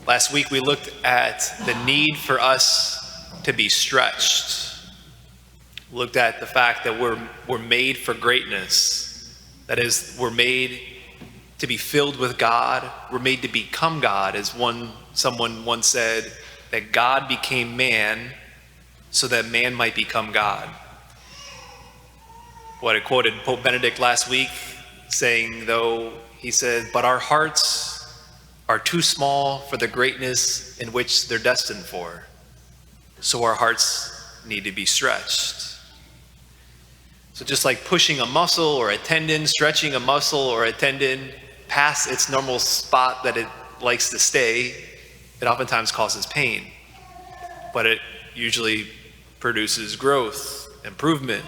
Last week we looked at the need for us to be stretched. We looked at the fact that we're made for greatness. That is, we're made to be filled with God. We're made to become God, as someone once said, that God became man so that man might become God. What I quoted Pope Benedict last week saying, though, he said, "But our hearts are too small for the greatness in which they're destined for. So our hearts need to be stretched." So just like pushing a muscle or a tendon, stretching a muscle or a tendon past its normal spot that it likes to stay, it oftentimes causes pain. But it usually produces growth, improvement.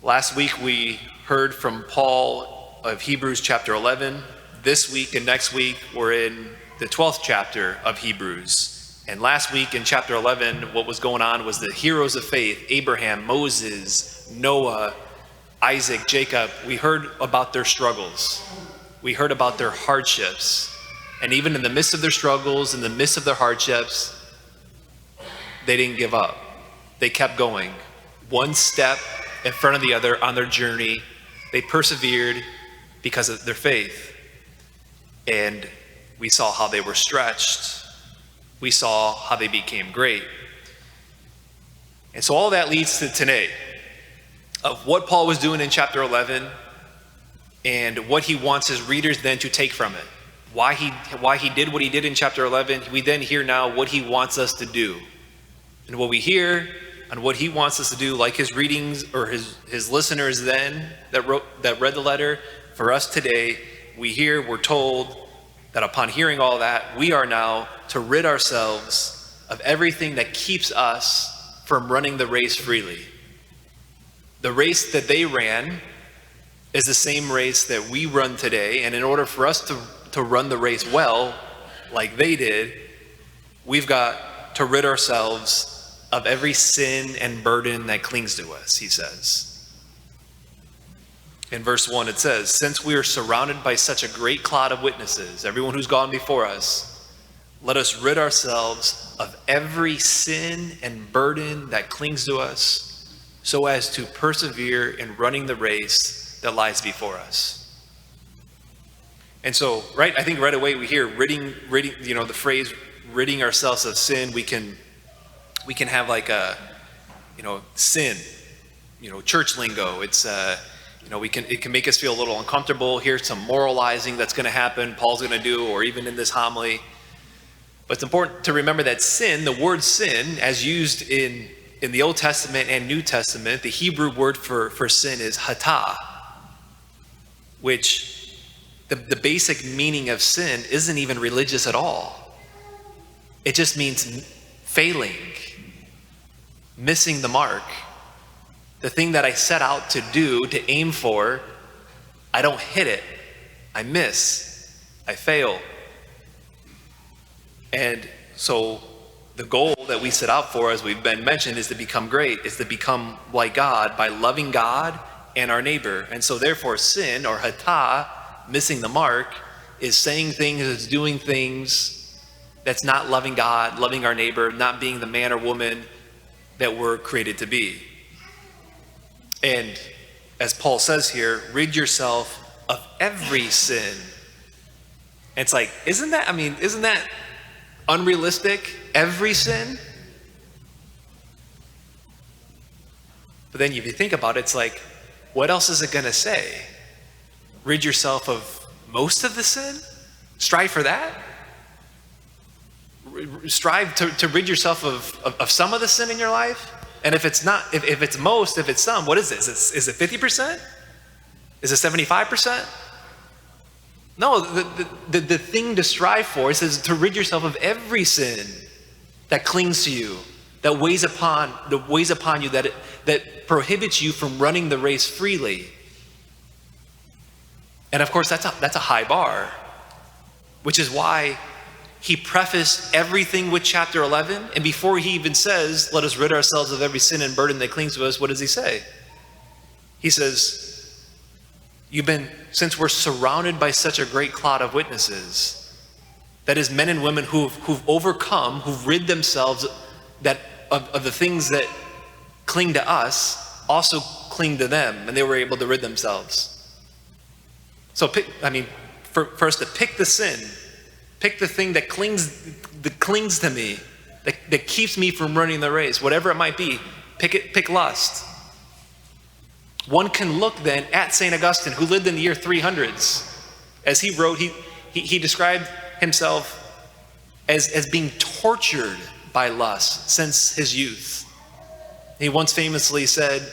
Last week we heard from Paul of Hebrews chapter 11. This week and next week we're in the 12th chapter of Hebrews. And last week in chapter 11, what was going on was the heroes of faith, Abraham, Moses, Noah, Isaac, Jacob. We heard about their struggles. We heard about their hardships. And even in the midst of their struggles, in the midst of their hardships, they didn't give up. They kept going, one step in front of the other on their journey. They persevered because of their faith. And we saw how they were stretched. We saw how they became great. And so all that leads to today, of what Paul was doing in chapter 11 and what he wants his readers then to take from it. Why he did what he did in chapter 11. We then hear now what he wants us to do. And what we hear and what he wants us to do, like his readings or his listeners then that read the letter, for us today, we're told that upon hearing all that, we are now to rid ourselves of everything that keeps us from running the race freely. The race that they ran is the same race that we run today, and in order for us to run the race well, like they did, we've got to rid ourselves of every sin and burden that clings to us, he says. In verse 1 it says, "Since we are surrounded by such a great cloud of witnesses," everyone who's gone before us, "let us rid ourselves of every sin and burden that clings to us, so as to persevere in running the race that lies before us." And so, I think right away we hear ridding, the phrase ridding ourselves of sin. We can have like a, sin, church lingo. It's, it can make us feel a little uncomfortable. Here's some moralizing that's going to happen, Paul's going to do, or even in this homily. But it's important to remember that sin, the word sin, as used in the Old Testament and New Testament, the Hebrew word for sin is hatah, which the basic meaning of sin isn't even religious at all. It just means failing, missing the mark. The thing that I set out to do, to aim for, I don't hit it. I miss. I fail. And so the goal that we set out for, as we've been mentioned, is to become great, is to become like God by loving God and our neighbor. And so therefore sin, or hatah, missing the mark, is saying things, is doing things that's not loving God, loving our neighbor, not being the man or woman that we're created to be. And as Paul says here, rid yourself of every sin. And it's like, isn't that unrealistic? Every sin? But then if you think about it, it's like, what else is it going to say? Rid yourself of most of the sin? Strive for that? Strive to rid yourself of some of the sin in your life? And if it's not, if it's most, if it's some, what is it? Is it 50%? Is it 75%? No, the thing to strive for is to rid yourself of every sin that clings to you, that weighs upon you, that prohibits you from running the race freely. And of course, that's a high bar, which is why he prefaced everything with chapter 11. And before he even says, let us rid ourselves of every sin and burden that clings to us, what does he say? He says, since we're surrounded by such a great cloud of witnesses, That is, men and women who've overcome, who've rid themselves of the things that cling to us, also cling to them, and they were able to rid themselves. So first to pick the sin, pick the thing that clings to me, that keeps me from running the race, whatever it might be. Pick lust. One can look then at St. Augustine, who lived in the year 300s. As he wrote, he described himself as being tortured by lust since his youth. He once famously said,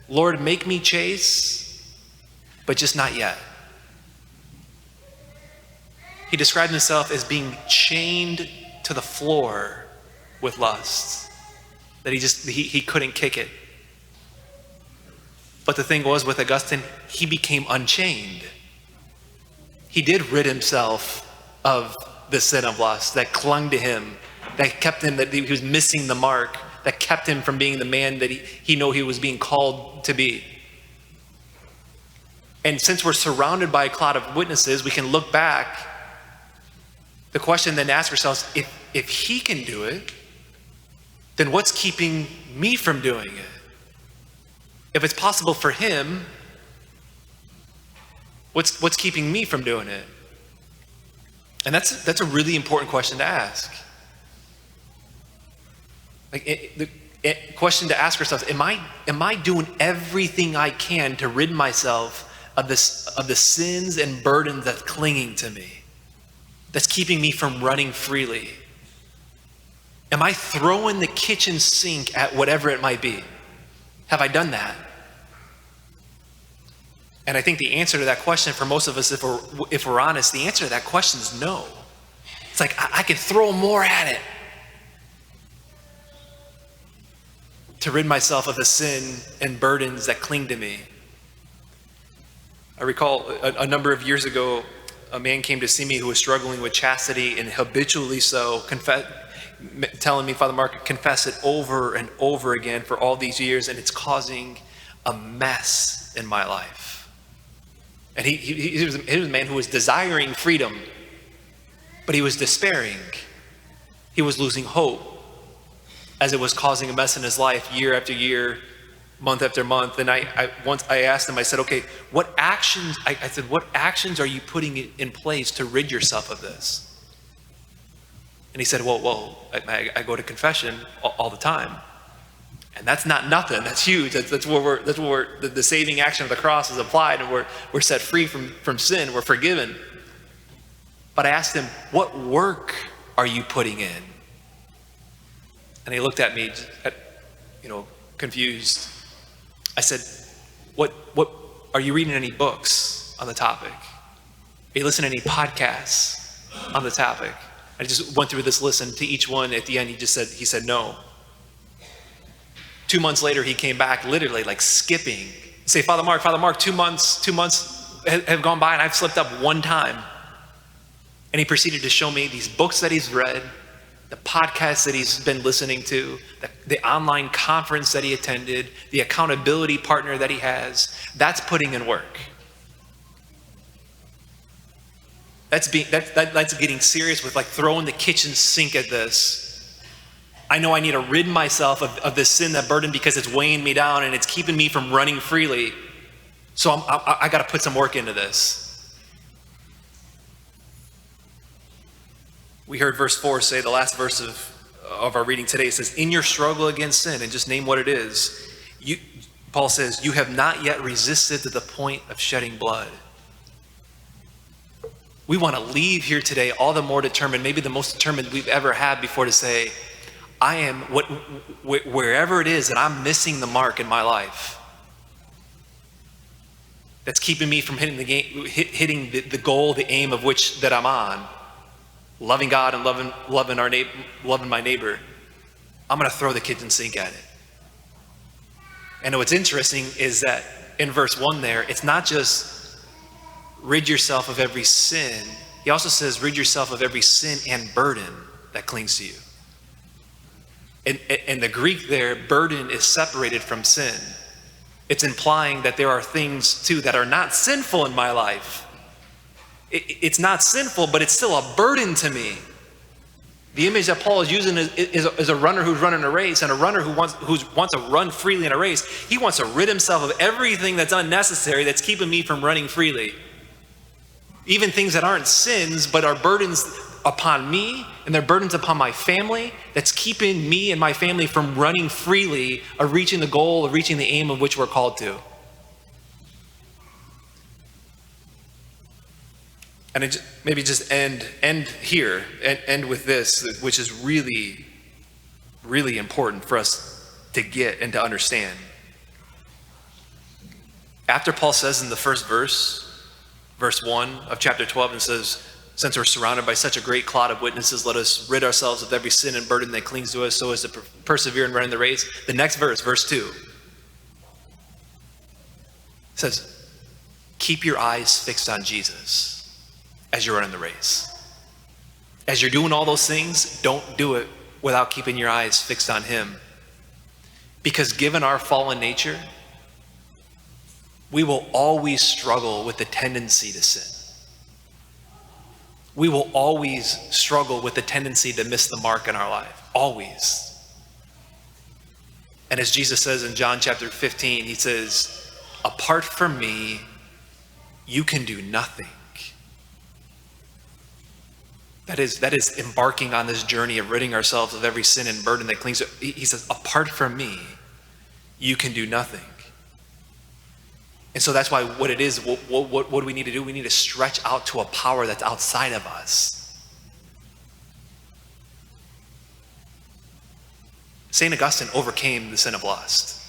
"Lord, make me chaste, but just not yet." He described himself as being chained to the floor with lust, that he couldn't kick it. But the thing was, with Augustine, he became unchained. He did rid himself of the sin of lust that clung to him, that kept him, that he was missing the mark, that kept him from being the man that he knew he was being called to be. And since we're surrounded by a cloud of witnesses, we can look back. The question then to ask ourselves, if he can do it, then what's keeping me from doing it? If it's possible for him, what's keeping me from doing it? And that's a really important question to ask. The question to ask ourselves: Am I doing everything I can to rid myself of the sins and burdens that's clinging to me, that's keeping me from running freely? Am I throwing the kitchen sink at whatever it might be? Have I done that? And I think the answer to that question for most of us, if we're honest, the answer to that question is no. It's like, I can throw more at it to rid myself of the sin and burdens that cling to me. I recall a number of years ago, a man came to see me who was struggling with chastity, and habitually so, telling me, "Father Mark, confess it over and over again for all these years, and it's causing a mess in my life." And he was a man who was desiring freedom, but he was despairing. He was losing hope as it was causing a mess in his life year after year, month after month. And once I asked him, I said, "Okay, what actions are you putting in place to rid yourself of this?" And he said, well, I go to confession all the time. And that's not nothing. That's huge. That's where the saving action of the cross is applied, and we're set free from sin. We're forgiven. But I asked him, "What work are you putting in?" And he looked at me, confused. I said, "What are you reading any books on the topic? Are you listening to any podcasts on the topic?" I just went through this list, and to each one at the end, he said no. 2 months later, he came back literally like skipping. Say, Father Mark, 2 months have gone by and I've slipped up one time. And he proceeded to show me these books that he's read, the podcasts that he's been listening to, the online conference that he attended, the accountability partner that he has. That's putting in work. That's getting serious with like throwing the kitchen sink at this. I know I need to rid myself of this sin, that burden, because it's weighing me down and it's keeping me from running freely. So I got to put some work into this. We heard verse 4 say, the last verse of our reading today, says, "In your struggle against sin," and just name what it is, Paul says, "you have not yet resisted to the point of shedding blood." We want to leave here today all the more determined, maybe the most determined we've ever had before, to say, I am wherever it is that I'm missing the mark in my life, that's keeping me from hitting the goal, the aim of which that I'm on, loving God and loving my neighbor. I'm going to throw the kitchen sink at it. And what's interesting is that in verse 1 there, it's not just rid yourself of every sin. He also says rid yourself of every sin and burden that clings to you. In the Greek there, burden is separated from sin. It's implying that there are things too that are not sinful in my life, It's not sinful, but it's still a burden to me. The image that Paul is using is a runner who's running a race, and a runner who wants to run freely in a race. He wants to rid himself of everything that's unnecessary that's keeping me from running freely. Even things that aren't sins, but are burdens upon me, and they're burdens upon my family, that's keeping me and my family from running freely or reaching the goal or reaching the aim of which we're called to. And maybe just end here, and end with this, which is really, really important for us to get and to understand. After Paul says in the first verse 1 of chapter 12, and says, since we're surrounded by such a great cloud of witnesses, let us rid ourselves of every sin and burden that clings to us so as to persevere in running the race. The next verse, verse 2, says, keep your eyes fixed on Jesus as you're running the race. As you're doing all those things, don't do it without keeping your eyes fixed on him. Because given our fallen nature, we will always struggle with the tendency to sin. We will always struggle with the tendency to miss the mark in our life. Always. And as Jesus says in John chapter 15, he says, apart from me, you can do nothing. That is embarking on this journey of ridding ourselves of every sin and burden that clings to. He says, apart from me, you can do nothing. And so that's why what it is, what do we need to do? We need to stretch out to a power that's outside of us. St. Augustine overcame the sin of lust,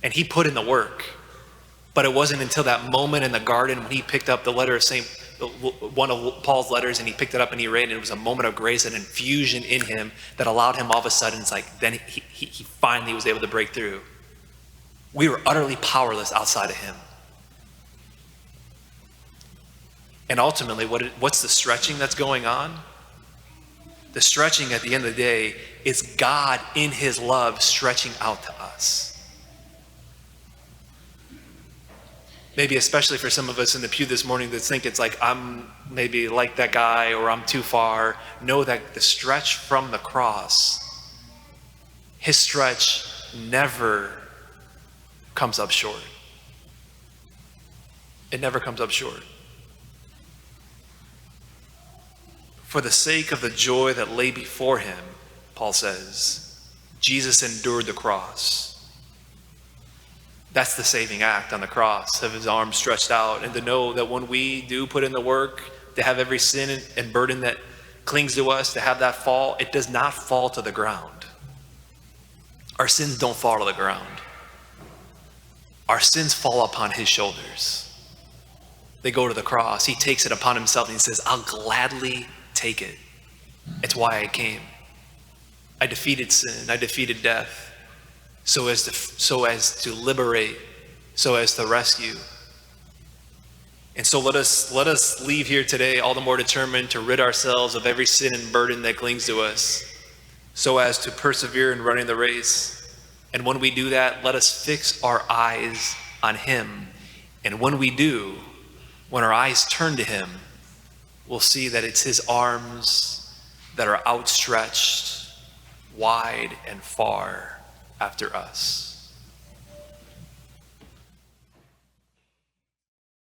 and he put in the work. But it wasn't until that moment in the garden when he picked up the letter of one of Paul's letters, and he picked it up and he read, and it was a moment of grace, an infusion in him that allowed him all of a sudden, it's like, then he finally was able to break through. We were utterly powerless outside of him. And ultimately, what's the stretching that's going on? The stretching at the end of the day is God in his love stretching out to us. Maybe especially for some of us in the pew this morning that think it's like, I'm maybe like that guy or I'm too far. Know that the stretch from the cross, his stretch never comes up short. It never comes up short. For the sake of the joy that lay before him, Paul says, Jesus endured the cross. That's the saving act on the cross, of his arms stretched out, and to know that when we do put in the work to have every sin and burden that clings to us, to have that fall, it does not fall to the ground. Our sins don't fall to the ground. Our sins fall upon his shoulders. They go to the cross. He takes it upon himself and he says, I'll gladly take it. It's why I came. I defeated sin. I defeated death. So as to liberate, so as to rescue. And so let us leave here today all the more determined to rid ourselves of every sin and burden that clings to us, so as to persevere in running the race. And when we do that, let us fix our eyes on him. And when we do, when our eyes turn to him, we'll see that it's his arms that are outstretched wide and far after us.